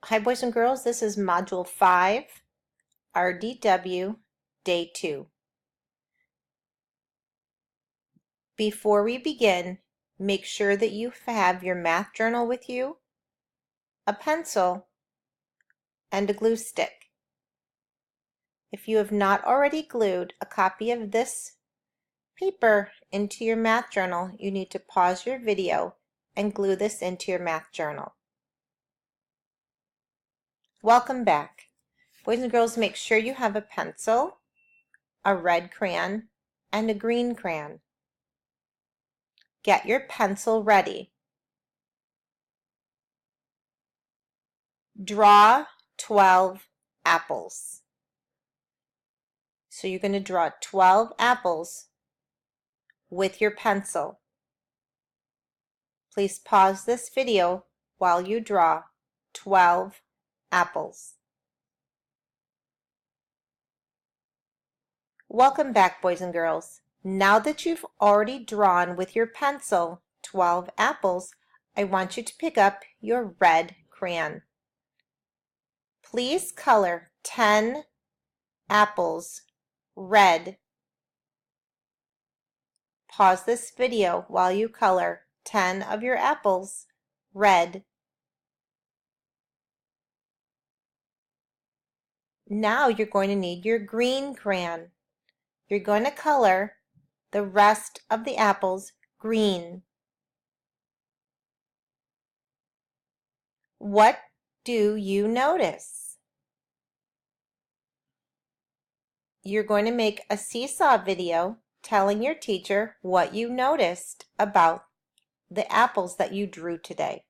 Hi boys and girls, this is Module 5, RDW, Day 2. Before we begin, make sure that you have your math journal with you, a pencil, and a glue stick. If you have not already glued a copy of this paper into your math journal, you need to pause your video and glue this into your math journal. Welcome back. Boys and girls, make sure you have a pencil, a red crayon, and a green crayon. Get your pencil ready. Draw 12 apples. So you're going to draw 12 apples with your pencil. Please pause this video while you draw 12 apples. Welcome back, boys and girls. Now that you've already drawn with your pencil 12 apples, I want you to pick up your red crayon. Please color 10 apples red. Pause this video while you color 10 of your apples red. Now you're going to need your green crayon. You're going to color the rest of the apples green. What do you notice? You're going to make a seesaw video telling your teacher what you noticed about the apples that you drew today.